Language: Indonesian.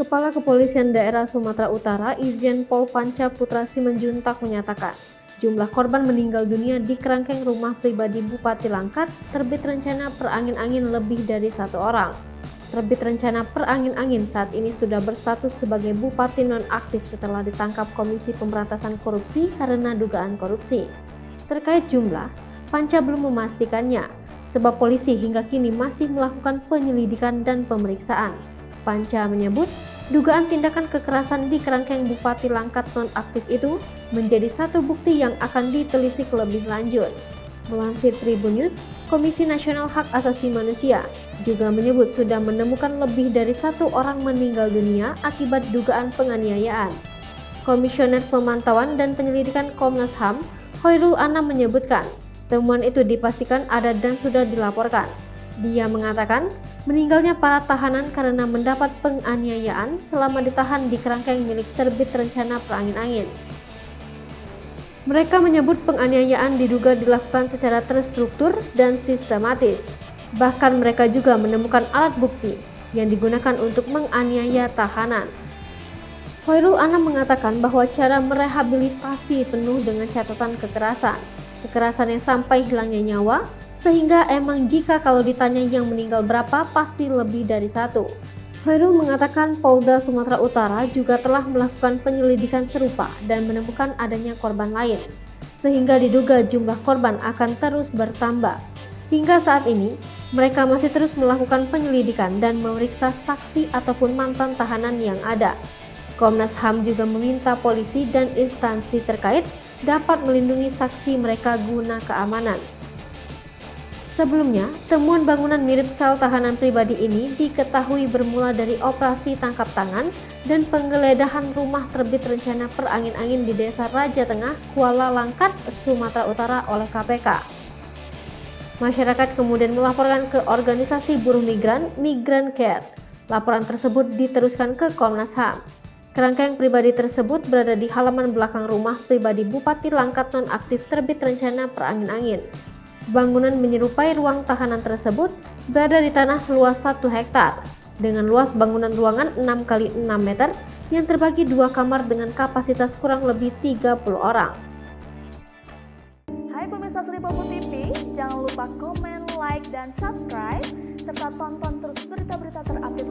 Kepala Kepolisian Daerah Sumatera Utara, Irjen Pol Panca Putra Simanjuntak menyatakan, jumlah korban meninggal dunia di kerangkeng rumah pribadi Bupati Langkat terbit rencana perangin-angin lebih dari 1 orang. Terbit rencana perangin-angin saat ini sudah berstatus sebagai bupati nonaktif setelah ditangkap Komisi Pemberantasan Korupsi karena dugaan korupsi. Terkait jumlah, Panca belum memastikannya, sebab polisi hingga kini masih melakukan penyelidikan dan pemeriksaan. Panca menyebut, dugaan tindakan kekerasan di kerangkeng Bupati Langkat nonaktif itu menjadi satu bukti yang akan ditelisik lebih lanjut. Melansir Tribun News, Komisi Nasional Hak Asasi Manusia juga menyebut sudah menemukan lebih dari 1 orang meninggal dunia akibat dugaan penganiayaan. Komisioner Pemantauan dan Penyelidikan Komnas HAM, Khairul Anam menyebutkan, temuan itu dipastikan ada dan sudah dilaporkan. Dia mengatakan, meninggalnya para tahanan karena mendapat penganiayaan selama ditahan di kerangkeng milik terbit rencana perangin-angin. Mereka menyebut penganiayaan diduga dilakukan secara terstruktur dan sistematis. Bahkan mereka juga menemukan alat bukti yang digunakan untuk menganiaya tahanan. Khairul Anam mengatakan bahwa cara merehabilitasi penuh dengan catatan kekerasan yang sampai hilangnya nyawa, sehingga emang jika kalau ditanya yang meninggal berapa pasti lebih dari 1. Khairul mengatakan Polda Sumatera Utara juga telah melakukan penyelidikan serupa dan menemukan adanya korban lain, sehingga diduga jumlah korban akan terus bertambah. Hingga saat ini, mereka masih terus melakukan penyelidikan dan memeriksa saksi ataupun mantan tahanan yang ada. Komnas HAM juga meminta polisi dan instansi terkait dapat melindungi saksi mereka guna keamanan. Sebelumnya, temuan bangunan mirip sel tahanan pribadi ini diketahui bermula dari operasi tangkap tangan dan penggeledahan rumah terbit rencana perangin-angin di Desa Raja Tengah, Kuala Langkat, Sumatera Utara oleh KPK. Masyarakat kemudian melaporkan ke organisasi buruh migran, Migran Care. Laporan tersebut diteruskan ke Komnas HAM. Kerangkeng pribadi tersebut berada di halaman belakang rumah pribadi Bupati Langkat nonaktif terbit rencana perangin-angin. Bangunan menyerupai ruang tahanan tersebut berada di tanah seluas 1 hektar dengan luas bangunan ruangan 6 x 6 meter yang terbagi 2 kamar dengan kapasitas kurang lebih 30 orang. Hai pemirsa Sri Popo TV, jangan lupa komen, like, dan subscribe serta tonton terus berita-berita terupdate